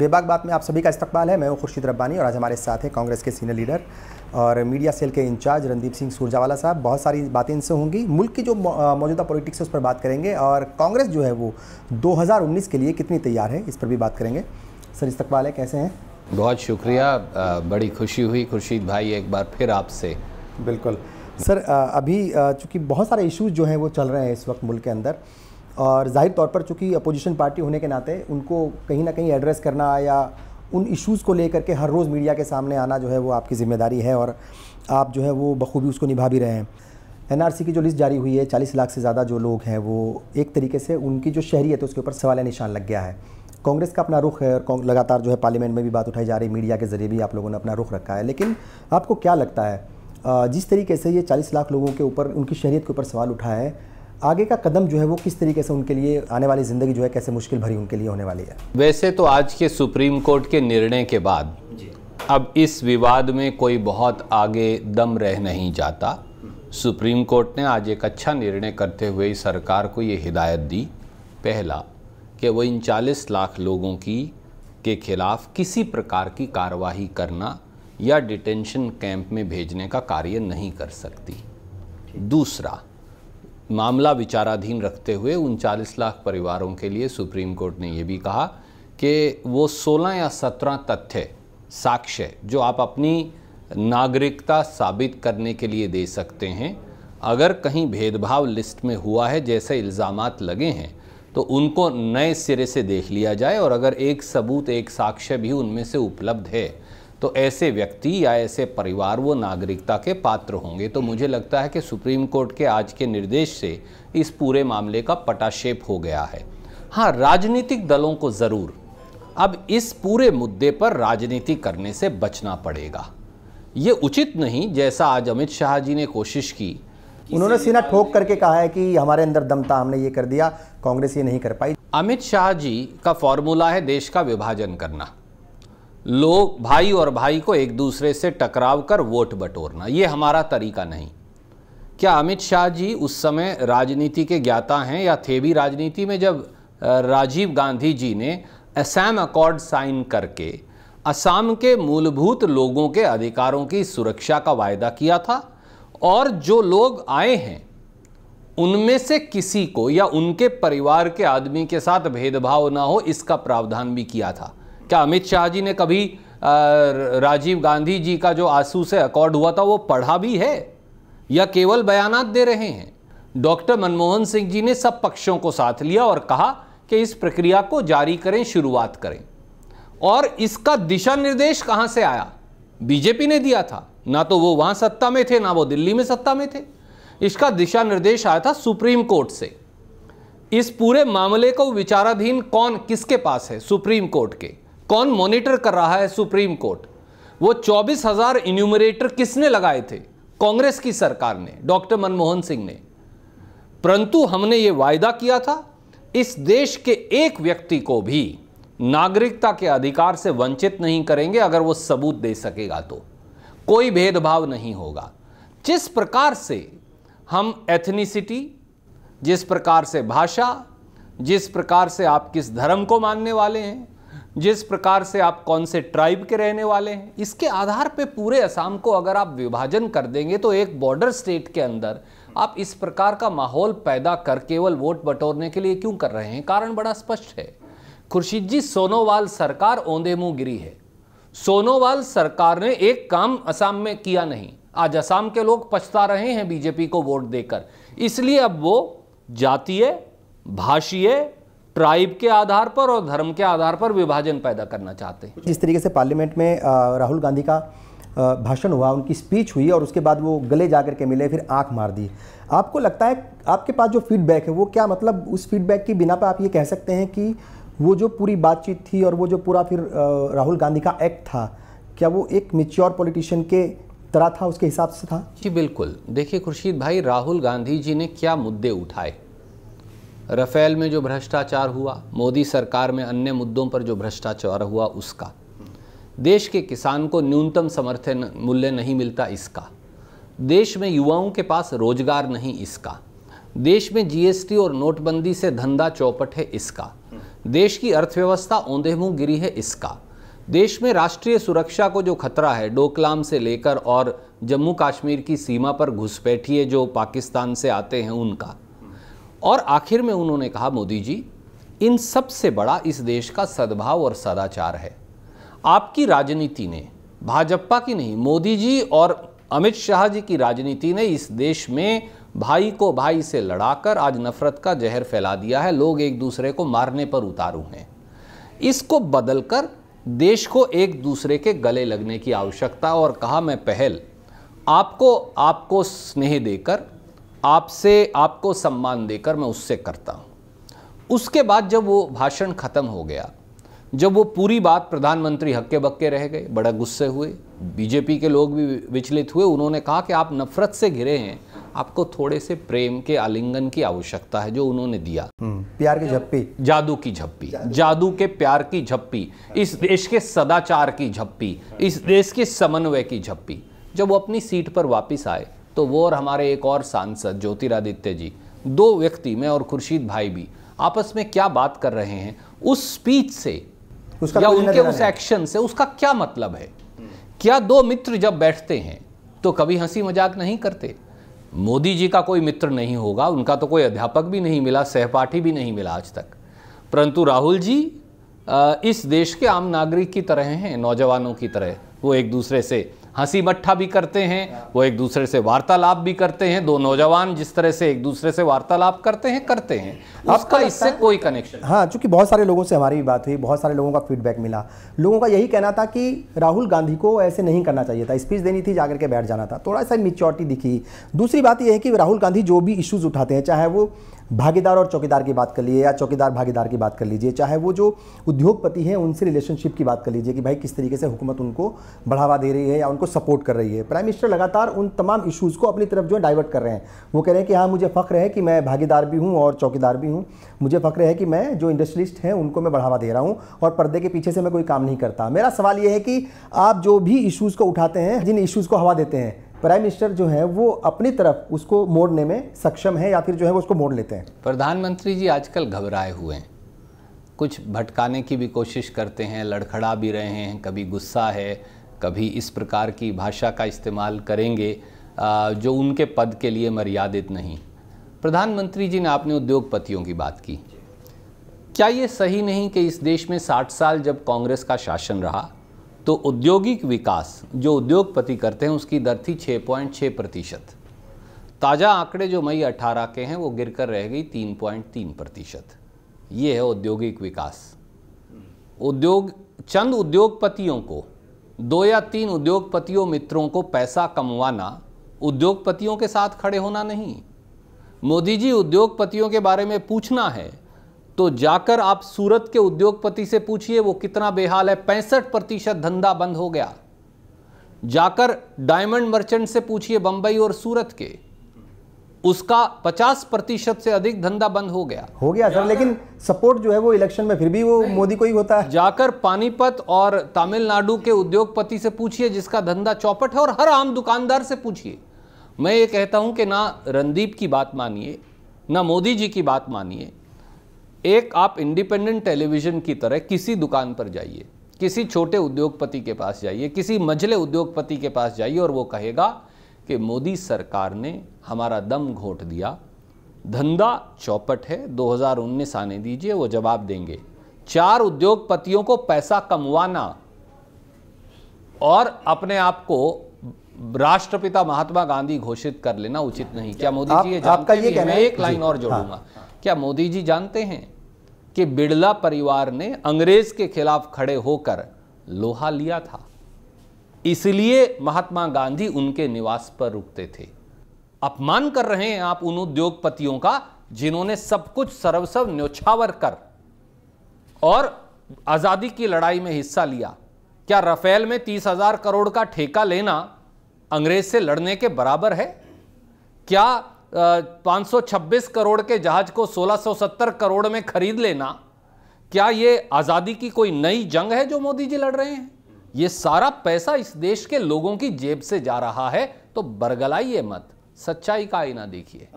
बेबाक बात में आप सभी का इस्तकबाल है। मैं हूं खुर्शीद रब्बानी और आज हमारे साथ हैं कांग्रेस के सीनियर लीडर और मीडिया सेल के इंचार्ज रणदीप सिंह सुरजावाला साहब। बहुत सारी बातें इनसे होंगी, मुल्क की जो मौजूदा पॉलिटिक्स है उस पर बात करेंगे और कांग्रेस जो है वो 2019 के लिए कितनी तैयार है इस पर भी बात करेंगे। सर इस्तकबाल है, कैसे हैं? बहुत शुक्रिया, बड़ी खुशी हुई खुर्शीद भाई एक बार फिर आपसे। बिल्कुल सर, अभी चूँकि बहुत सारे इश्यूज़ जो हैं वो चल रहे हैं इस वक्त मुल्क के अंदर और जाहिर तौर पर चूँकि अपोजिशन पार्टी होने के नाते उनको कहीं ना कहीं एड्रेस करना या उन इश्यूज़ को लेकर के हर रोज़ मीडिया के सामने आना जो है वो आपकी ज़िम्मेदारी है और आप जो है वो बखूबी उसको निभा भी रहे हैं। एनआरसी की जो लिस्ट जारी हुई है, 40 लाख से ज़्यादा जो लोग हैं वो एक तरीके से उनकी जो शहरियत है उसके ऊपर सवाल निशान लग गया है। कांग्रेस का अपना रुख है और लगातार जो है पार्लियामेंट में भी बात उठाई जा रही है, मीडिया के ज़रिए भी आप लोगों ने अपना रुख रखा है। लेकिन आपको क्या लगता है, जिस तरीके से ये 40 लाख लोगों के ऊपर उनकी शहरियत के ऊपर सवाल उठा है, आगे का कदम जो है वो किस तरीके से उनके लिए आने वाली ज़िंदगी जो है कैसे मुश्किल भरी उनके लिए होने वाली है? वैसे तो आज के सुप्रीम कोर्ट के निर्णय के बाद अब इस विवाद में कोई बहुत आगे दम रह नहीं जाता। सुप्रीम कोर्ट ने आज एक अच्छा निर्णय करते हुए सरकार को ये हिदायत दी, पहला कि वो इन 40 लाख लोगों के खिलाफ किसी प्रकार की कार्रवाई करना या डिटेंशन कैंप में भेजने का कार्य नहीं कर सकती। दूसरा, मामला विचाराधीन रखते हुए उन 40 लाख परिवारों के लिए सुप्रीम कोर्ट ने यह भी कहा कि वो 16 या 17 तथ्य साक्ष्य जो आप अपनी नागरिकता साबित करने के लिए दे सकते हैं, अगर कहीं भेदभाव लिस्ट में हुआ है जैसे इल्ज़ामात लगे हैं तो उनको नए सिरे से देख लिया जाए और अगर एक सबूत एक साक्ष्य भी उनमें से उपलब्ध है तो ऐसे व्यक्ति या ऐसे परिवार वो नागरिकता के पात्र होंगे। तो मुझे लगता है कि सुप्रीम कोर्ट के आज के निर्देश से इस पूरे मामले का पटाक्षेप हो गया है। हाँ, राजनीतिक दलों को ज़रूर अब इस पूरे मुद्दे पर राजनीति करने से बचना पड़ेगा। ये उचित नहीं, जैसा आज अमित शाह जी ने कोशिश की, उन्होंने सीना ठोक करके कहा है कि हमारे अंदर दम था, हमने ये कर दिया, कांग्रेस ये नहीं कर पाई। अमित शाह जी का फॉर्मूला है देश का विभाजन करना, लोग भाई और भाई को एक दूसरे से टकराव कर वोट बटोरना। ये हमारा तरीका नहीं। क्या अमित शाह जी उस समय राजनीति के ज्ञाता हैं या थे भी राजनीति में जब राजीव गांधी जी ने असम अकॉर्ड साइन करके असम के मूलभूत लोगों के अधिकारों की सुरक्षा का वायदा किया था और जो लोग आए हैं उनमें से किसी को या उनके परिवार के आदमी के साथ भेदभाव ना हो इसका प्रावधान भी किया था? क्या अमित शाह जी ने कभी राजीव गांधी जी का जो आंसू से अकॉर्ड हुआ था वो पढ़ा भी है या केवल बयानात दे रहे हैं? डॉक्टर मनमोहन सिंह जी ने सब पक्षों को साथ लिया और कहा कि इस प्रक्रिया को जारी करें, शुरुआत करें। और इसका दिशा निर्देश कहां से आया? बीजेपी ने दिया था, ना तो वो वहां सत्ता में थे ना वो दिल्ली में सत्ता में थे। इसका दिशा निर्देश आया था सुप्रीम कोर्ट से। इस पूरे मामले को विचाराधीन कौन किसके पास है? सुप्रीम कोर्ट के। कौन मॉनिटर कर रहा है? Supreme court. वो 24,000 इन्यूमरेटर किसने लगाए थे? कांग्रेस की सरकार ने, डॉक्टर मनमोहन सिंह ने। परंतु हमने ये वायदा किया था इस देश के एक व्यक्ति को भी नागरिकता के अधिकार से वंचित नहीं करेंगे अगर वो सबूत दे सकेगा तो। कोई भेदभाव नहीं होगा। जिस प्रकार से हम एथनिसिटी, जिस प्रकार से भाषा, जिस प्रकार से आप किस धर्म को मानने वाले हैं, जिस प्रकार से आप कौन से ट्राइब के रहने वाले हैं, इसके आधार पे पूरे असम को अगर आप विभाजन कर देंगे तो एक बॉर्डर स्टेट के अंदर आप इस प्रकार का माहौल पैदा कर केवल वोट बटोरने के लिए क्यों कर रहे हैं? कारण बड़ा स्पष्ट है खुर्शीद जी। सोनोवाल सरकार औंधे मुंह गिरी है। सोनोवाल सरकार ने एक काम असम में किया नहीं। आज असम के लोग पछता रहे हैं बीजेपी को वोट देकर, इसलिए अब वो जातीय, भाषीय, ट्राइब के आधार पर और धर्म के आधार पर विभाजन पैदा करना चाहते हैं। जिस तरीके से पार्लियामेंट में राहुल गांधी का भाषण हुआ, उनकी स्पीच हुई और उसके बाद वो गले जाकर के मिले, फिर आंख मार दी। आपको लगता है आपके पास जो फीडबैक है वो क्या, मतलब उस फीडबैक की बिना पर आप ये कह सकते हैं कि वो जो पूरी बातचीत थी और वो जो पूरा फिर राहुल गांधी का एक्ट था, क्या वो एक मैच्योर पॉलिटिशियन के तरह था, उसके हिसाब से था? जी बिल्कुल। देखिए खुर्शीद भाई, राहुल गांधी जी ने क्या मुद्दे उठाए? राफेल में जो भ्रष्टाचार हुआ, मोदी सरकार में अन्य मुद्दों पर जो भ्रष्टाचार हुआ उसका, देश के किसान को न्यूनतम समर्थन मूल्य नहीं मिलता इसका, देश में युवाओं के पास रोजगार नहीं इसका, देश में जीएसटी और नोटबंदी से धंधा चौपट है इसका, देश की अर्थव्यवस्था औंधे मुंह गिरी है इसका, देश में राष्ट्रीय सुरक्षा को जो खतरा है डोकलाम से लेकर और जम्मू कश्मीर की सीमा पर घुसपैठिए जो पाकिस्तान से आते हैं उनका, और आखिर में उन्होंने कहा मोदी जी इन सबसे बड़ा इस देश का सद्भाव और सदाचार है। आपकी राजनीति ने, भाजपा की नहीं, मोदी जी और अमित शाह जी की राजनीति ने इस देश में भाई को भाई से लड़ाकर आज नफरत का जहर फैला दिया है। लोग एक दूसरे को मारने पर उतारू हैं। इसको बदलकर देश को एक दूसरे के गले लगने की आवश्यकता, और कहा मैं पहल आपको स्नेह देकर, आपको सम्मान देकर मैं उससे करता हूँ। उसके बाद जब वो भाषण खत्म हो गया, जब वो पूरी बात प्रधानमंत्री हक्के बक्के रह गए, बड़ा गुस्से हुए, बीजेपी के लोग भी विचलित हुए। उन्होंने कहा कि आप नफरत से घिरे हैं, आपको थोड़े से प्रेम के आलिंगन की आवश्यकता है, जो उन्होंने दिया। प्यार की झप्पी, जादू की झप्पी, जादू के प्यार की झप्पी, इस देश के सदाचार की झप्पी, इस देश के समन्वय की झप्पी। जब वो अपनी सीट पर वापस आए तो वो और हमारे एक और सांसद ज्योतिरादित्य जी, दो व्यक्ति, मैं और खुर्शीद भाई भी, आपस में क्या बात कर रहे हैं, उस स्पीच से या उनके उस एक्शन से उसका क्या मतलब है? क्या दो मित्र जब बैठते हैं तो कभी हंसी मजाक नहीं करते? मोदी जी का कोई मित्र नहीं होगा, उनका तो कोई अध्यापक भी नहीं मिला, सहपाठी भी नहीं मिला आज तक, परंतु राहुल जी इस देश के आम नागरिक की तरह हैं, नौजवानों की तरह। वो एक दूसरे से हंसी मट्ठा भी करते हैं, वो एक दूसरे से वार्तालाप भी करते हैं। दो नौजवान जिस तरह से एक दूसरे से वार्तालाप करते हैं उसका इससे कोई कनेक्शन। हाँ, चूंकि बहुत सारे लोगों से हमारी भी बात हुई, बहुत सारे लोगों का फीडबैक मिला। लोगों का यही कहना था कि राहुल गांधी को ऐसे नहीं करना चाहिए था, स्पीच देनी थी, जाकर के बैठ जाना था, थोड़ा सा मिच्योरिटी दिखी। दूसरी बात यह है कि राहुल गांधी जो भी इश्यूज उठाते हैं, चाहे वो भागीदार और चौकीदार की बात कर लीजिए या चौकीदार भागीदार की बात कर लीजिए, चाहे वो जो उद्योगपति हैं उनसे रिलेशनशिप की बात कर लीजिए कि भाई किस तरीके से हुकूमत उनको बढ़ावा दे रही है या उनको सपोर्ट कर रही है, प्राइम मिनिस्टर लगातार उन तमाम इश्यूज़ को अपनी तरफ जो है डाइवर्ट कर रहे हैं। वो कह रहे हैं कि हाँ, मुझे फ़ख्र है कि मैं भागीदार भी हूँ और चौकीदार भी हूँ, मुझे फ़ख्र है कि मैं जो इंडस्ट्रियलिस्ट हैं उनको मैं बढ़ावा दे रहा हूँ और पर्दे के पीछे से मैं कोई काम नहीं करता। मेरा सवाल ये है कि आप जो भी इश्यूज़ को उठाते हैं, जिन इश्यूज़ को हवा देते हैं, प्राइम मिनिस्टर जो है वो अपनी तरफ उसको मोड़ने में सक्षम है या फिर जो है वो उसको मोड़ लेते हैं? प्रधानमंत्री जी आजकल घबराए हुए हैं, कुछ भटकाने की भी कोशिश करते हैं, लड़खड़ा भी रहे हैं, कभी गुस्सा है, कभी इस प्रकार की भाषा का इस्तेमाल करेंगे जो उनके पद के लिए मर्यादित नहीं। प्रधानमंत्री जी ने आपने उद्योगपतियों की बात की, क्या ये सही नहीं कि इस देश में 60 साल जब कांग्रेस का शासन रहा तो औद्योगिक विकास जो उद्योगपति करते हैं उसकी दर थी 6.6%। ताज़ा आंकड़े जो मई 18 के हैं वो गिरकर रह गई 3.3%। ये है औद्योगिक विकास। चंद उद्योगपतियों को, 2 या 3 उद्योगपतियों मित्रों को पैसा कमवाना उद्योगपतियों के साथ खड़े होना नहीं। मोदी जी उद्योगपतियों के बारे में पूछना है तो जाकर आप सूरत के उद्योगपति से पूछिए वो कितना बेहाल है, 65% धंधा बंद हो गया। जाकर डायमंड मर्चेंट से पूछिए बंबई और सूरत के, उसका 50% से अधिक धंधा बंद हो गया सर, लेकिन सपोर्ट जो है वो इलेक्शन में फिर भी वो मोदी को ही होता है। जाकर पानीपत और तमिलनाडु के उद्योगपति से पूछिए जिसका धंधा चौपट है, और हर आम दुकानदार से पूछिए। मैं ये कहता हूं कि ना रणदीप की बात मानिए ना मोदी जी की बात मानिए, एक आप इंडिपेंडेंट टेलीविजन की तरह किसी दुकान पर जाइए, किसी छोटे उद्योगपति के पास जाइए, किसी मझले उद्योगपति के पास जाइए और वो कहेगा कि मोदी सरकार ने हमारा दम घोट दिया, धंधा चौपट है, 2019 आने दीजिए, वो जवाब देंगे। 4 उद्योगपतियों को पैसा कमवाना और अपने आप को राष्ट्रपिता महात्मा गांधी घोषित कर लेना उचित नहीं। क्या मोदी जी ये जानते हैं? मैं एक लाइन और जोड़ूंगा। क्या मोदी जी जानते हैं कि बिड़ला परिवार ने अंग्रेज के खिलाफ खड़े होकर लोहा लिया था, इसलिए महात्मा गांधी उनके निवास पर रुकते थे? अपमान कर रहे हैं आप उन उद्योगपतियों का जिन्होंने सब कुछ सर्वस्व न्योछावर कर और आजादी की लड़ाई में हिस्सा लिया। क्या राफेल में 30,000 करोड़ का ठेका लेना अंग्रेज से लड़ने के बराबर है? क्या 526 करोड़ के जहाज को 1670 करोड़ में खरीद लेना, क्या ये आजादी की कोई नई जंग है जो मोदी जी लड़ रहे हैं? ये सारा पैसा इस देश के लोगों की जेब से जा रहा है, तो बरगलाइए मत, सच्चाई का आईना देखिए।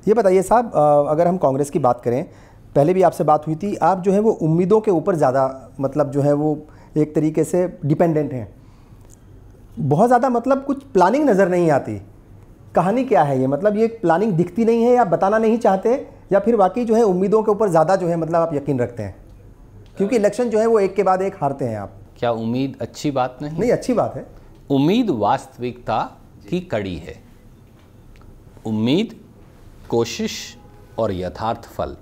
ये बताइए साहब, अगर हम कांग्रेस की बात करें, पहले भी आपसे बात हुई थी, आप जो है वो उम्मीदों के ऊपर ज़्यादा मतलब जो है वो एक तरीके से डिपेंडेंट हैं, बहुत ज़्यादा मतलब कुछ प्लानिंग नज़र नहीं आती। कहानी क्या है ये, मतलब ये प्लानिंग दिखती नहीं है या बताना नहीं चाहते, या फिर वाकई जो है उम्मीदों के ऊपर ज़्यादा जो है मतलब आप यकीन रखते हैं? क्योंकि इलेक्शन जो है वो एक के बाद एक हारते हैं आप। क्या उम्मीद अच्छी बात नहीं? नहीं, अच्छी बात है। उम्मीद वास्तविकता की कड़ी है। उम्मीद, कोशिश और यथार्थ फल।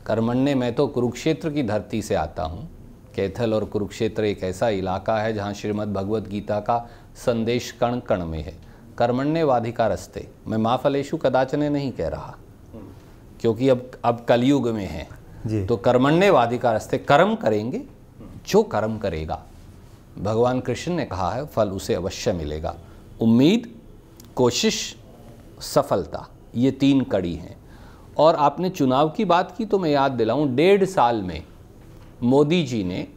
कर्मण्य, मैं तो कुरुक्षेत्र की धरती से आता हूँ। कैथल और कुरुक्षेत्र एक ऐसा इलाका है जहाँ श्रीमद् भगवद गीता का संदेश कण कण में है। कर्मण्येवाधिकारस्ते, मैं मा फलेषु कदाचने नहीं कह रहा, क्योंकि अब कलयुग में है जी। तो कर्मण्येवाधिकारस्ते, कर्म करेंगे, जो कर्म करेगा भगवान कृष्ण ने कहा है फल उसे अवश्य मिलेगा। उम्मीद, कोशिश, सफलता, ये 3 कड़ी हैं। और आपने चुनाव की बात की तो मैं याद दिलाऊं, 1.5 साल में मोदी जी ने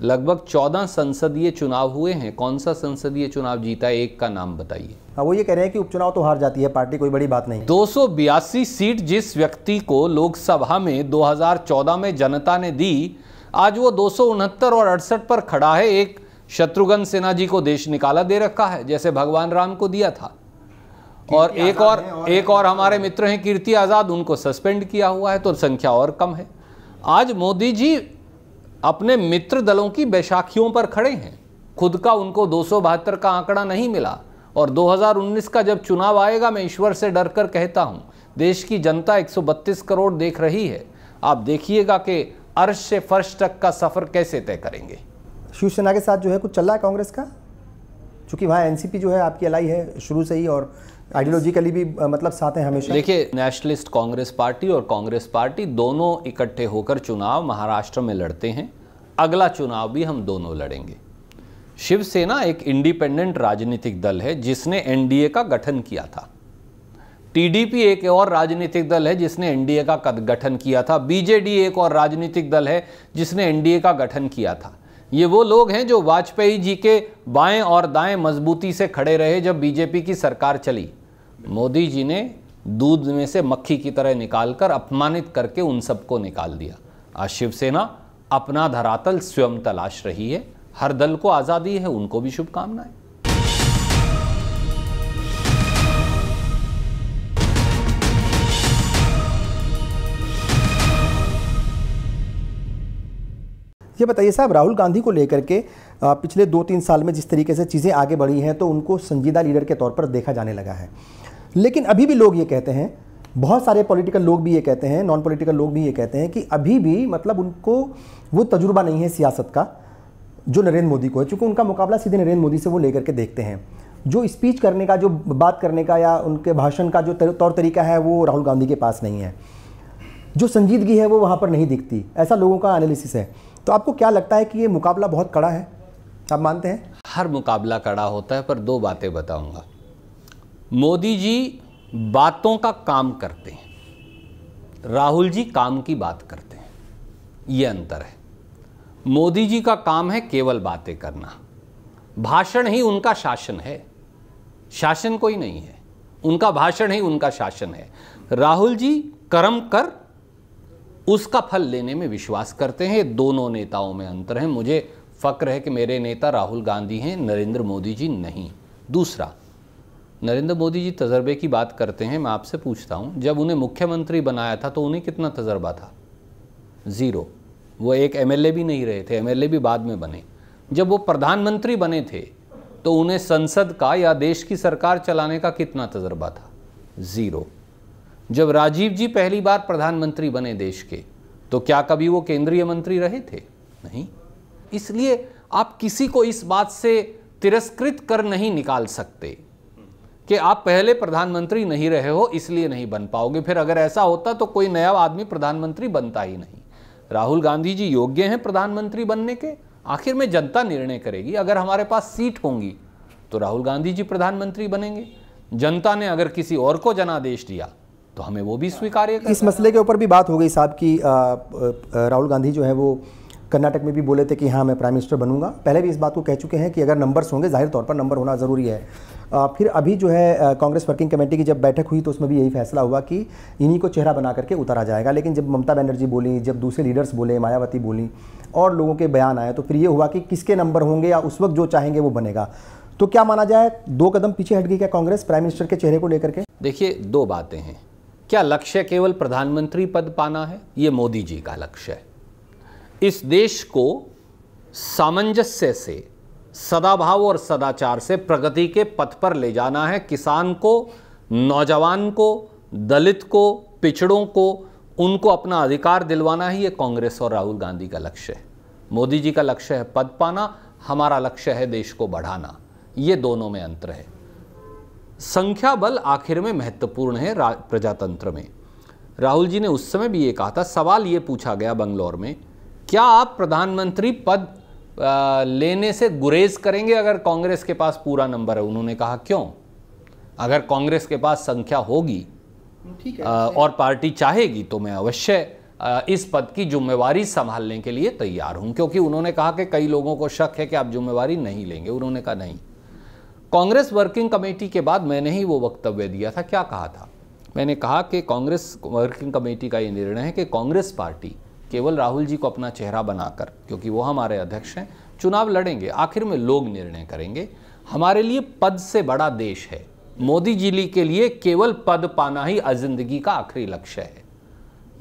लगभग 14 संसदीय चुनाव हुए हैं। कौन सा संसदीय चुनाव जीता है, एक का नाम बताइए। वो ये कह रहे हैं कि उपचुनाव तो हार जाती है पार्टी, कोई बड़ी बात नहीं। 282 सीट जिस व्यक्ति को लोकसभा में 2014 में जनता ने दी, आज वो 269 और 68 पर खड़ा है। एक शत्रुघ्न सिन्हा जी को देश निकाला दे रखा है, जैसे भगवान राम को दिया था। और एक और हमारे मित्र हैं कीर्ति आजाद, उनको सस्पेंड किया हुआ है, तो संख्या और कम है। आज मोदी जी अपने मित्र दलों की बैसाखियों पर खड़े हैं। खुद का उनको 272 का आंकड़ा नहीं मिला। और 2019 का जब चुनाव आएगा, मैं ईश्वर से डरकर कहता हूं, देश की जनता 132 करोड़ देख रही है। आप देखिएगा कि अर्श से फर्श तक का सफर कैसे तय करेंगे। शिवसेना के साथ जो है कुछ चल रहा है कांग्रेस का, क्योंकि वहाँ एनसीपी जो है आपकी अलाई है शुरू से ही, और आइडियोलॉजिकली भी मतलब साथ हैं हमेशा। देखिए, नेशनलिस्ट कांग्रेस पार्टी और कांग्रेस पार्टी दोनों इकट्ठे होकर चुनाव महाराष्ट्र में लड़ते हैं। अगला चुनाव भी हम दोनों लड़ेंगे। शिवसेना एक इंडिपेंडेंट राजनीतिक दल है जिसने एनडीए का गठन किया था। टीडीपी एक और राजनीतिक दल है जिसने एनडीए का गठन किया था। बीजेडी एक और राजनीतिक दल है जिसने एनडीए का गठन किया था। ये वो लोग हैं जो वाजपेयी जी के बाएं और दाएं मजबूती से खड़े रहे जब बीजेपी की सरकार चली। मोदी जी ने दूध में से मक्खी की तरह निकालकर अपमानित करके उन सबको निकाल दिया। आज शिवसेना अपना धरातल स्वयं तलाश रही है। हर दल को आजादी है, उनको भी शुभकामनाएं। ये बताइए साहब, राहुल गांधी को लेकर के पिछले 2-3 साल में जिस तरीके से चीज़ें आगे बढ़ी हैं, तो उनको संजीदा लीडर के तौर पर देखा जाने लगा है। लेकिन अभी भी लोग ये कहते हैं, बहुत सारे पॉलिटिकल लोग भी ये कहते हैं, नॉन पॉलिटिकल लोग भी ये कहते हैं कि अभी भी मतलब उनको वो तजुर्बा नहीं है सियासत का जो नरेंद्र मोदी को है, चूँकि उनका मुकाबला सीधे नरेंद्र मोदी से वो लेकर के देखते हैं। जो स्पीच करने का, जो बात करने का या उनके भाषण का जो तौर तरीका है, वो राहुल गांधी के पास नहीं है। जो संजीदगी है वो वहाँ पर नहीं दिखती, ऐसा लोगों का एनालिसिस है। तो आपको क्या लगता है कि ये मुकाबला बहुत कड़ा है, आप मानते हैं? हर मुकाबला कड़ा होता है, पर 2 बातें बताऊंगा। मोदी जी बातों का काम करते हैं, राहुल जी काम की बात करते हैं, ये अंतर है। मोदी जी का काम है केवल बातें करना, भाषण ही उनका शासन है, शासन कोई नहीं है, उनका भाषण ही उनका शासन है। राहुल जी कर्म कर उसका फल लेने में विश्वास करते हैं। दोनों नेताओं में अंतर है। मुझे फक्र है कि मेरे नेता राहुल गांधी हैं, नरेंद्र मोदी जी नहीं। दूसरा, नरेंद्र मोदी जी तजर्बे की बात करते हैं। मैं आपसे पूछता हूं, जब उन्हें मुख्यमंत्री बनाया था तो उन्हें कितना तजर्बा था? 0। वो एक एमएलए भी नहीं रहे थे, एमएलए भी बाद में बने। जब वो प्रधानमंत्री बने थे तो उन्हें संसद का या देश की सरकार चलाने का कितना तजर्बा था? 0। जब राजीव जी पहली बार प्रधानमंत्री बने देश के, तो क्या कभी वो केंद्रीय मंत्री रहे थे? नहीं। इसलिए आप किसी को इस बात से तिरस्कृत कर नहीं निकाल सकते कि आप पहले प्रधानमंत्री नहीं रहे हो इसलिए नहीं बन पाओगे। फिर अगर ऐसा होता तो कोई नया आदमी प्रधानमंत्री बनता ही नहीं। राहुल गांधी जी योग्य हैं प्रधानमंत्री बनने के, आखिर में जनता निर्णय करेगी। अगर हमारे पास सीट होंगी तो राहुल गांधी जी प्रधानमंत्री बनेंगे। जनता ने अगर किसी और को जनादेश दिया तो हमें वो भी स्वीकार्य करना। इस मसले के ऊपर भी बात हो गई साहब की राहुल गांधी जो है वो कर्नाटक में भी बोले थे कि हाँ मैं प्राइम मिनिस्टर बनूंगा, पहले भी इस बात को कह चुके हैं कि अगर नंबर्स होंगे, जाहिर तौर पर नंबर होना ज़रूरी है। फिर अभी जो है कांग्रेस वर्किंग कमेटी की जब बैठक हुई तो उसमें भी यही फैसला हुआ कि इन्हीं को चेहरा बना करके उतारा जाएगा। लेकिन जब ममता बनर्जी बोली, जब दूसरे लीडर्स बोले, मायावती बोली और लोगों के बयान आए, तो फिर ये हुआ कि किसके नंबर होंगे या उस वक्त जो चाहेंगे वो बनेगा। तो क्या माना जाए, 2 कदम पीछे हट गई क्या कांग्रेस प्राइम मिनिस्टर के चेहरे को लेकर के? देखिए, 2 बातें हैं। क्या लक्ष्य केवल प्रधानमंत्री पद पाना है? ये मोदी जी का लक्ष्य है। इस देश को सामंजस्य से, सदाभाव और सदाचार से प्रगति के पथ पर ले जाना है। किसान को, नौजवान को, दलित को, पिछड़ों को, उनको अपना अधिकार दिलवाना ही ये कांग्रेस और राहुल गांधी का लक्ष्य है। मोदी जी का लक्ष्य है पद पाना, हमारा लक्ष्य है देश को बढ़ाना। ये दोनों में अंतर है। संख्या बल आखिर में महत्वपूर्ण है प्रजातंत्र में। राहुल जी ने उस समय भी ये कहा था, सवाल ये पूछा गया बंगलौर में, क्या आप प्रधानमंत्री पद लेने से गुरेज करेंगे अगर कांग्रेस के पास पूरा नंबर है? उन्होंने कहा क्यों, अगर कांग्रेस के पास संख्या होगी ठीक है, और पार्टी चाहेगी तो मैं अवश्य इस पद की जिम्मेवारी संभालने के लिए तैयार हूं। क्योंकि उन्होंने कहा कि कई लोगों को शक है कि आप जिम्मेवारी नहीं लेंगे। उन्होंने कहा नहीं। कांग्रेस वर्किंग कमेटी के बाद मैंने ही वो वक्तव्य दिया था। क्या कहा था? मैंने कहा कि कांग्रेस वर्किंग कमेटी का ये निर्णय है कि कांग्रेस पार्टी केवल राहुल जी को अपना चेहरा बनाकर, क्योंकि वो हमारे अध्यक्ष हैं, चुनाव लड़ेंगे। आखिर में लोग निर्णय करेंगे। हमारे लिए पद से बड़ा देश है। मोदी जी के लिए केवल पद पाना ही जिंदगी का आखिरी लक्ष्य है।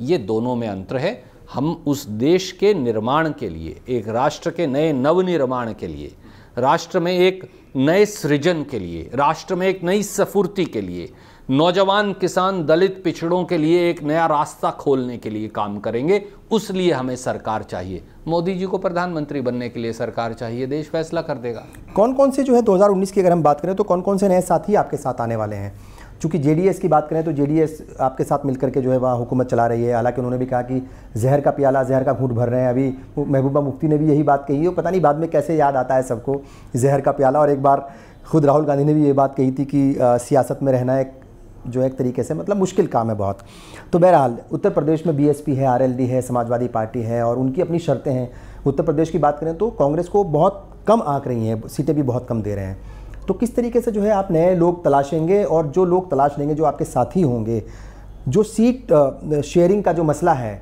ये दोनों में अंतर है। हम उस देश के निर्माण के लिए, एक राष्ट्र के नए नवनिर्माण के लिए, राष्ट्र में एक नए सृजन के लिए, राष्ट्र में एक नई स्फूर्ति के लिए, नौजवान, किसान, दलित, पिछड़ों के लिए एक नया रास्ता खोलने के लिए काम करेंगे। उस लिए हमें सरकार चाहिए। मोदी जी को प्रधानमंत्री बनने के लिए सरकार चाहिए, देश फैसला कर देगा। कौन कौन से जो है 2019 की अगर हम बात करें तो कौन कौन से नए साथी आपके साथ आने वाले हैं? चूँकि जेडीएस की बात करें तो जेडीएस आपके साथ मिलकर के जो है वहाँ हुकूमत चला रही है। हालांकि उन्होंने भी कहा कि जहर का प्याला, जहर का घूंट भर रहे हैं। अभी महबूबा मुफ्ती ने भी यही बात कही है। पता नहीं बाद में कैसे याद आता है सबको जहर का प्याला। और एक बार खुद राहुल गांधी ने भी ये बात कही थी कि सियासत में रहना एक तरीके से मतलब मुश्किल काम है बहुत। तो बहरहाल उत्तर प्रदेश में बीएसपी है, आरएलडी है, समाजवादी पार्टी है और उनकी अपनी शर्तें हैं। उत्तर प्रदेश की बात करें तो कांग्रेस को बहुत कम आंक रही हैं, सीटें भी बहुत कम दे रहे हैं। तो किस तरीके से जो है आप नए लोग तलाशेंगे और जो लोग तलाश लेंगे, जो आपके साथी होंगे, जो सीट शेयरिंग का जो मसला है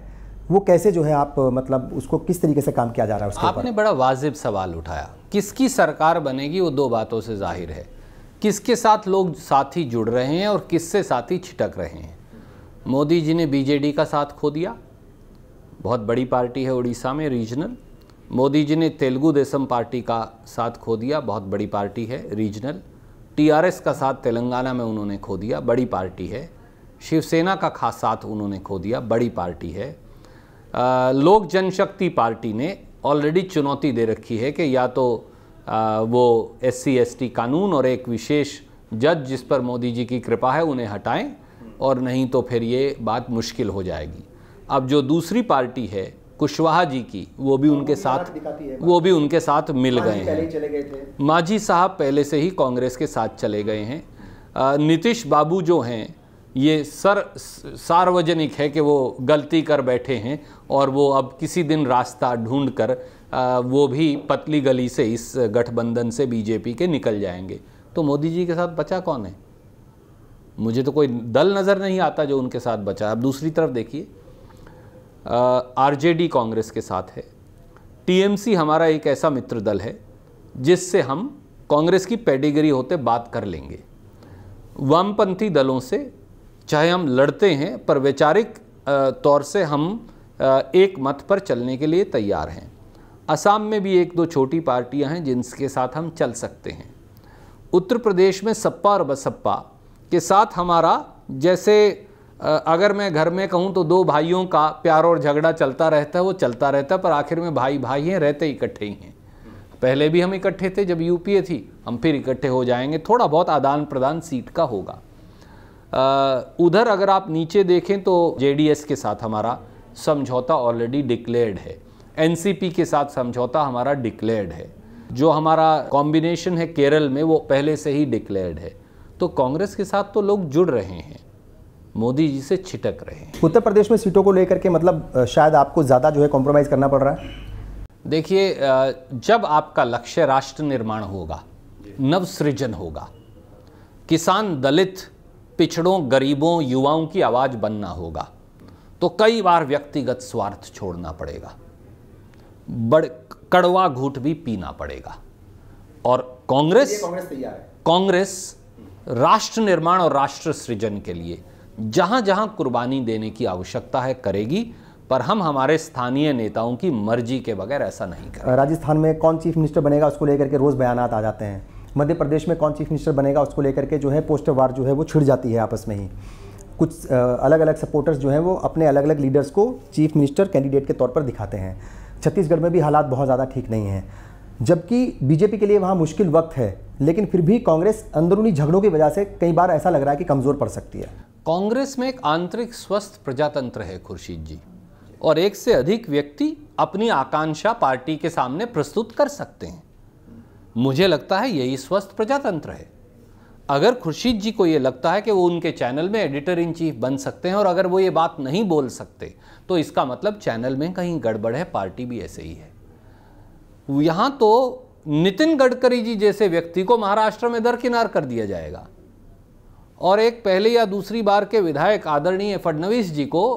वो कैसे जो है आप मतलब उसको किस तरीके से काम किया जा रहा है उसके ऊपर? आपने बड़ा वाजिब सवाल उठाया। किसकी सरकार बनेगी वो 2 बातों से जाहिर है। किसके साथ लोग साथी जुड़ रहे हैं और किससे साथी छिटक रहे हैं। मोदी जी ने बीजेडी का साथ खो दिया, बहुत बड़ी पार्टी है उड़ीसा में रीजनल। मोदी जी ने तेलुगु देशम पार्टी का साथ खो दिया, बहुत बड़ी पार्टी है रीजनल। टीआरएस का साथ तेलंगाना में उन्होंने खो दिया, बड़ी पार्टी है। शिवसेना का खास साथ उन्होंने खो दिया, बड़ी पार्टी है। लोक जनशक्ति पार्टी ने ऑलरेडी चुनौती दे रखी है कि या तो वो SC/ST कानून और एक विशेष जज जिस पर मोदी जी की कृपा है उन्हें हटाएं, और नहीं तो फिर ये बात मुश्किल हो जाएगी। अब जो दूसरी पार्टी है कुशवाहा जी की, वो भी उनके साथ मिल गए हैं। मांझी साहब पहले से ही कांग्रेस के साथ चले गए हैं। नीतीश बाबू जो हैं ये सार्वजनिक है कि वो गलती कर बैठे हैं और वो अब किसी दिन रास्ता ढूंढकर वो भी पतली गली से इस गठबंधन से बीजेपी के निकल जाएंगे। तो मोदी जी के साथ बचा कौन है? मुझे तो कोई दल नज़र नहीं आता जो उनके साथ बचा। अब दूसरी तरफ देखिए, आरजेडी कांग्रेस के साथ है। टीएमसी हमारा एक ऐसा मित्र दल है जिससे हम कांग्रेस की पेडिग्री होते बात कर लेंगे। वामपंथी दलों से चाहे हम लड़ते हैं, पर वैचारिक तौर से हम एक मत पर चलने के लिए तैयार हैं। असम में भी 1-2 छोटी पार्टियां हैं जिनके साथ हम चल सकते हैं। उत्तर प्रदेश में सपा और बसपा के साथ हमारा, जैसे अगर मैं घर में कहूं तो 2 भाइयों का प्यार और झगड़ा चलता रहता है, वो चलता रहता है, पर आखिर में भाई भाई हैं, रहते इकट्ठे ही हैं। पहले भी हम इकट्ठे थे जब यूपीए थी, हम फिर इकट्ठे हो जाएंगे। थोड़ा बहुत आदान प्रदान सीट का होगा। उधर अगर आप नीचे देखें तो जेडीएस के साथ हमारा समझौता ऑलरेडी डिक्लेयर्ड है। एनसीपी के साथ समझौता हमारा डिक्लेयर्ड है। जो हमारा कॉम्बिनेशन है केरल में वो पहले से ही डिक्लेयर्ड है। तो कांग्रेस के साथ तो लोग जुड़ रहे हैं, मोदी जी से छिटक रहे हैं। उत्तर प्रदेश में सीटों को लेकर के मतलब शायद आपको ज़्यादा जो है कॉम्प्रोमाइज़ करना पड़ रहा है? देखिए, जब आपका लक्ष्य राष्ट्र निर्माण होगा, नव सृजन होगा, किसान, दलित, पिछड़ों, गरीबों, युवाओं की आवाज बनना होगा, तो कई बार व्यक्तिगत स्वार्थ छोड़ना पड़ेगा, कड़वा घूंट भी पीना पड़ेगा। और कांग्रेस तैयार है। कांग्रेस राष्ट्र निर्माण और राष्ट्र सृजन के लिए जहां जहां कुर्बानी देने की आवश्यकता है करेगी, पर हम हमारे स्थानीय नेताओं की मर्जी के बगैर ऐसा नहीं करेंगे। राजस्थान में कौन चीफ मिनिस्टर बनेगा उसको लेकर के रोज बयानात आ जाते हैं। मध्य प्रदेश में कौन चीफ मिनिस्टर बनेगा उसको लेकर के जो है पोस्टर वार जो है वो छिड़ जाती है आपस में ही। कुछ अलग अलग सपोर्टर्स जो हैं वो अपने अलग अलग लीडर्स को चीफ मिनिस्टर कैंडिडेट के तौर पर दिखाते हैं। छत्तीसगढ़ में भी हालात बहुत ज़्यादा ठीक नहीं हैं, जबकि बीजेपी के लिए वहाँ मुश्किल वक्त है, लेकिन फिर भी कांग्रेस अंदरूनी झगड़ों की वजह से कई बार ऐसा लग रहा है कि कमज़ोर पड़ सकती है। कांग्रेस में एक आंतरिक स्वस्थ प्रजातंत्र है खुर्शीद जी, और एक से अधिक व्यक्ति अपनी आकांक्षा पार्टी के सामने प्रस्तुत कर सकते हैं। मुझे लगता है यही स्वस्थ प्रजातंत्र है। अगर खुर्शीद जी को ये लगता है कि वो उनके चैनल में एडिटर इन चीफ बन सकते हैं और अगर वो ये बात नहीं बोल सकते, तो इसका मतलब चैनल में कहीं गड़बड़ है, पार्टी भी ऐसे ही है। यहाँ तो नितिन गडकरी जी जैसे व्यक्ति को महाराष्ट्र में दरकिनार कर दिया जाएगा, और एक पहली या दूसरी बार के विधायक आदरणीय फडणवीस जी को,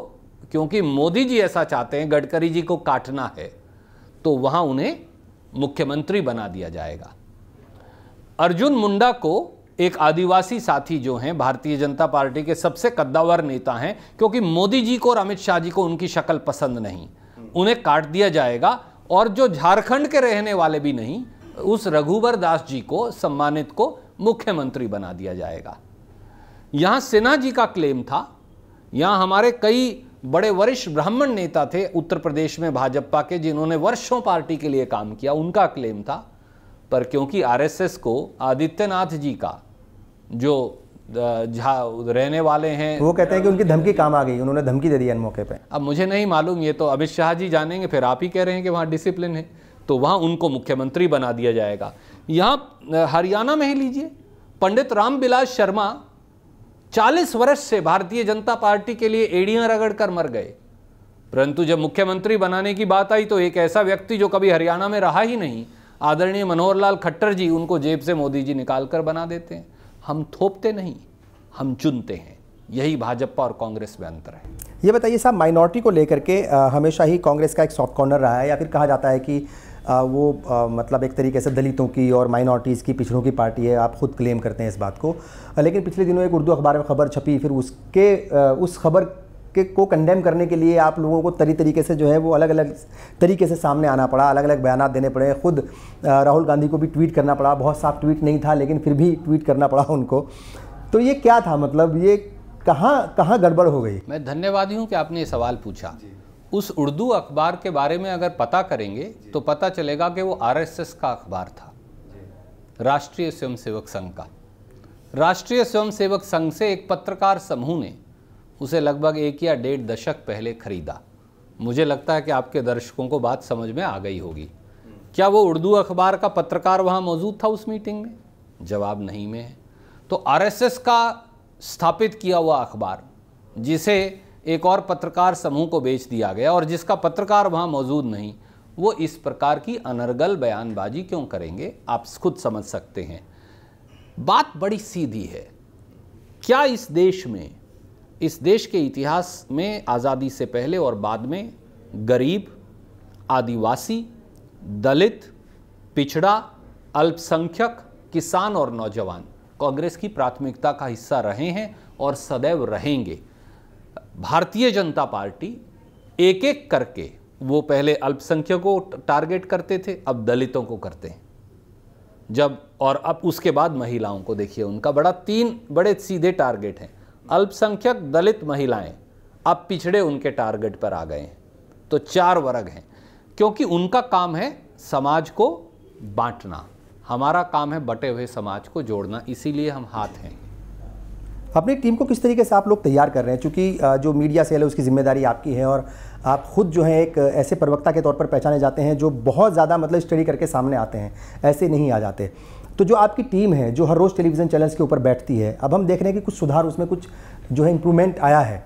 क्योंकि मोदी जी ऐसा चाहते हैं गडकरी जी को काटना है, तो वहाँ उन्हें मुख्यमंत्री बना दिया जाएगा। अर्जुन मुंडा को एक आदिवासी साथी जो हैं, भारतीय जनता पार्टी के सबसे कद्दावर नेता हैं, क्योंकि मोदी जी को और अमित शाह जी को उनकी शक्ल पसंद नहीं, उन्हें काट दिया जाएगा। और जो झारखंड के रहने वाले भी नहीं, उस रघुवर दास जी को, सम्मानित को, मुख्यमंत्री बना दिया जाएगा। यहां सिन्हा जी का क्लेम था, यहां हमारे कई बड़े वरिष्ठ ब्राह्मण नेता थे उत्तर प्रदेश में भाजपा के, जिन्होंने वर्षों पार्टी के लिए काम किया, उनका क्लेम था। पर क्योंकि आरएसएस को आदित्यनाथ जी का जो रहने वाले हैं, वो कहते हैं कि उनकी धमकी काम आ गई, उन्होंने धमकी दे दी इन मौके पे। अब मुझे नहीं मालूम, ये तो अमित शाह जी जानेंगे, फिर आप ही कह रहे हैं कि वहाँ डिसिप्लिन है, तो वहाँ उनको मुख्यमंत्री बना दिया जाएगा। यहाँ हरियाणा में ही लीजिए, पंडित रामविलास शर्मा 40 वर्ष से भारतीय जनता पार्टी के लिए एड़ियां रगड़ कर मर गए, परंतु जब मुख्यमंत्री बनाने की बात आई तो एक ऐसा व्यक्ति जो कभी हरियाणा में रहा ही नहीं, आदरणीय मनोहर लाल खट्टर जी, उनको जेब से मोदी जी निकाल कर बना देते हैं। हम थोपते नहीं, हम चुनते हैं। यही भाजपा और कांग्रेस में अंतर है। ये बताइए साहब, माइनॉरिटी को लेकर के हमेशा ही कांग्रेस का एक सॉफ्ट कॉर्नर रहा है, या फिर कहा जाता है कि वो मतलब एक तरीके से दलितों की और माइनॉरिटीज़ की, पिछड़ों की पार्टी है। आप खुद क्लेम करते हैं इस बात को, लेकिन पिछले दिनों एक उर्दू अखबार में खबर छपी, फिर उस खबर को कंडेम करने के लिए आप लोगों को तरीके से जो है वो अलग अलग तरीके से सामने आना पड़ा, अलग अलग बयान देने पड़े। खुद राहुल गांधी को भी ट्वीट करना पड़ा, बहुत साफ ट्वीट नहीं था लेकिन फिर भी ट्वीट करना पड़ा उनको। तो ये क्या था, मतलब ये कहाँ गड़बड़ हो गई? मैं धन्यवादी हूँ कि आपने ये सवाल पूछा। उस उर्दू अखबार के बारे में अगर पता करेंगे तो पता चलेगा कि वो आरएसएस का अखबार था, राष्ट्रीय स्वयंसेवक संघ का। राष्ट्रीय स्वयंसेवक संघ से एक पत्रकार समूह ने उसे लगभग 1 या 1.5 दशक पहले खरीदा। मुझे लगता है कि आपके दर्शकों को बात समझ में आ गई होगी। क्या वो उर्दू अखबार का पत्रकार वहाँ मौजूद था उस मीटिंग में? जवाब नहीं में है। तो आरएसएस का स्थापित किया हुआ अखबार, जिसे एक और पत्रकार समूह को बेच दिया गया और जिसका पत्रकार वहाँ मौजूद नहीं, वो इस प्रकार की अनर्गल बयानबाजी क्यों करेंगे, आप खुद समझ सकते हैं। बात बड़ी सीधी है। क्या इस देश में, इस देश के इतिहास में आज़ादी से पहले और बाद में गरीब, आदिवासी, दलित, पिछड़ा, अल्पसंख्यक, किसान और नौजवान कांग्रेस की प्राथमिकता का हिस्सा रहे हैं और सदैव रहेंगे? भारतीय जनता पार्टी एक एक करके, वो पहले अल्पसंख्यकों को टारगेट करते थे, अब दलितों को करते हैं, और अब उसके बाद महिलाओं को। देखिए उनका 3 बड़े सीधे टारगेट हैं, अल्पसंख्यक, दलित, महिलाएं। अब पिछड़े उनके टारगेट पर आ गए हैं। तो 4 वर्ग हैं, क्योंकि उनका काम है समाज को बांटना, हमारा काम है बटे हुए समाज को जोड़ना, इसीलिए हम हाथ हैं। अपनी टीम को किस तरीके से आप लोग तैयार कर रहे हैं, क्योंकि जो मीडिया सेल है उसकी जिम्मेदारी आपकी है और आप खुद जो है एक ऐसे प्रवक्ता के तौर पर पहचाने जाते हैं जो बहुत ज़्यादा मतलब स्टडी करके सामने आते हैं, ऐसे नहीं आ जाते। तो जो आपकी टीम है जो हर रोज़ टेलीविज़न चैनल्स के ऊपर बैठती है, अब हम देख रहे हैं कि कुछ सुधार, उसमें कुछ जो है इम्प्रूवमेंट आया है।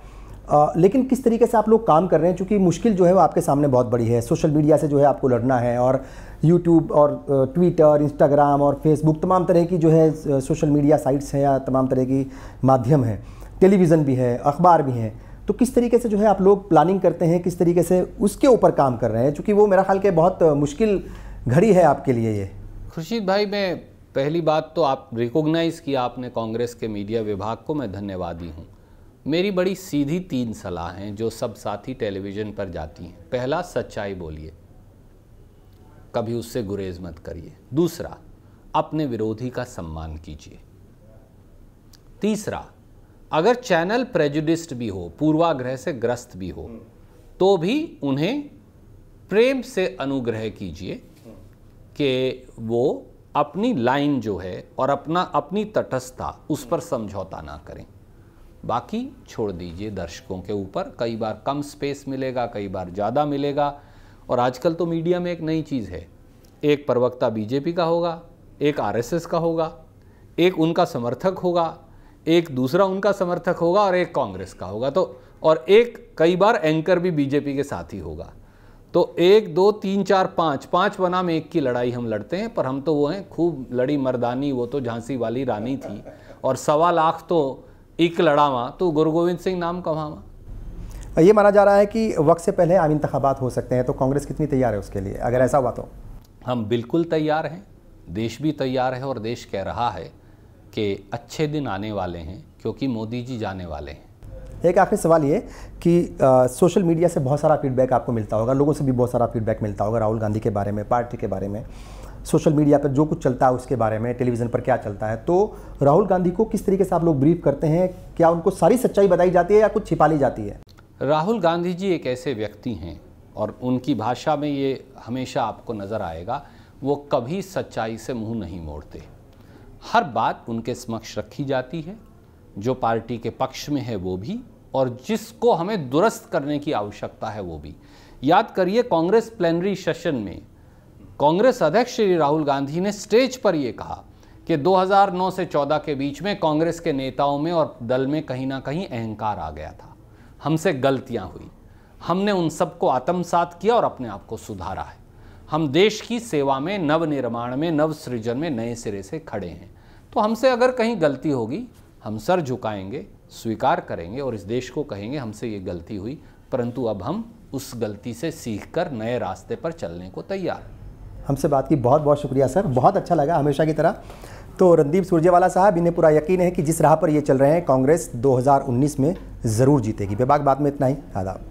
लेकिन किस तरीके से आप लोग काम कर रहे हैं, क्योंकि मुश्किल जो है वो आपके सामने बहुत बड़ी है। सोशल मीडिया से जो है आपको लड़ना है, और यूट्यूब और ट्विटर, इंस्टाग्राम और फेसबुक, तमाम तरह की जो है सोशल मीडिया साइट्स हैं या तमाम तरह की माध्यम हैं, टेलीविज़न भी है, अखबार भी हैं। तो किस तरीके से जो है आप लोग प्लानिंग करते हैं, किस तरीके से उसके ऊपर काम कर रहे हैं, क्योंकि वो मेरा ख्याल के बहुत मुश्किल घड़ी है आपके लिए ये। खुर्शीद भाई, मैं पहली बात तो आप रिकॉग्नाइज़ किया आपने कांग्रेस के मीडिया विभाग को, मैं धन्यवादी हूँ। मेरी बड़ी सीधी 3 सलाह हैं जो सब साथी टेलीविज़न पर जाती हैं। पहला, सच्चाई बोलिए, कभी उससे गुरेज मत करिए। दूसरा, अपने विरोधी का सम्मान कीजिए। तीसरा, अगर चैनल प्रेजुडिस्ड भी हो, पूर्वाग्रह से ग्रस्त भी हो, तो भी उन्हें प्रेम से अनुग्रह कीजिए कि वो अपनी लाइन जो है और अपनी तटस्थता, उस पर समझौता ना करें। बाकी छोड़ दीजिए दर्शकों के ऊपर। कई बार कम स्पेस मिलेगा, कई बार ज़्यादा मिलेगा। और आजकल तो मीडिया में एक नई चीज़ है, एक प्रवक्ता बीजेपी का होगा, एक आरएसएस का होगा, एक उनका समर्थक होगा, एक दूसरा उनका समर्थक होगा और एक कांग्रेस का होगा। तो और एक कई बार एंकर भी बीजेपी के साथ ही होगा। तो 1 2 3 4 5 बनाम 1 की लड़ाई हम लड़ते हैं। पर हम तो वो हैं खूब लड़ी मर्दानी, वो तो झांसी वाली रानी थी, और 1.25 लाख तो एक लड़ावा तो गुरु गोविंद सिंह नाम कमावा। ये माना जा रहा है कि वक्त से पहले आम इंतखाबात हो सकते हैं, तो कांग्रेस कितनी तैयार है उसके लिए, अगर ऐसा हुआ तो? हम बिल्कुल तैयार हैं, देश भी तैयार है, और देश कह रहा है कि अच्छे दिन आने वाले हैं, क्योंकि मोदी जी जाने वाले हैं। एक आखिरी सवाल ये कि सोशल मीडिया से बहुत सारा फीडबैक आपको मिलता होगा, लोगों से भी बहुत सारा फीडबैक मिलता होगा राहुल गांधी के बारे में, पार्टी के बारे में, सोशल मीडिया पर जो कुछ चलता है उसके बारे में, टेलीविज़न पर क्या चलता है। तो राहुल गांधी को किस तरीके से आप लोग ब्रीफ करते हैं? क्या उनको सारी सच्चाई बताई जाती है या कुछ छिपा ली जाती है? राहुल गांधी जी एक ऐसे व्यक्ति हैं, और उनकी भाषा में ये हमेशा आपको नज़र आएगा, वो कभी सच्चाई से मुंह नहीं मोड़ते। हर बात उनके समक्ष रखी जाती है, जो पार्टी के पक्ष में है वो भी, और जिसको हमें दुरुस्त करने की आवश्यकता है वो भी। याद करिए, कांग्रेस प्लेनरी सेशन में कांग्रेस अध्यक्ष श्री राहुल गांधी ने स्टेज पर ये कहा कि 2009 से 14 के बीच में कांग्रेस के नेताओं में और दल में कहीं ना कहीं अहंकार आ गया था, हमसे गलतियां हुई, हमने उन सबको आत्मसात किया और अपने आप को सुधारा है। हम देश की सेवा में, नवनिर्माण में, नव सृजन में नए सिरे से खड़े हैं। तो हमसे अगर कहीं गलती होगी, हम सर झुकाएंगे, स्वीकार करेंगे और इस देश को कहेंगे हमसे ये गलती हुई, परंतु अब हम उस गलती से सीखकर नए रास्ते पर चलने को तैयार हैं। हमसे बात की बहुत बहुत शुक्रिया सर, बहुत अच्छा लगा हमेशा की तरह। तो रणदीप सुरजेवाला साहब, इन्हें पूरा यकीन है कि जिस राह पर ये चल रहे हैं, कांग्रेस 2019 में ज़रूर जीतेगी। बेबाक बात में इतना ही, आदाब।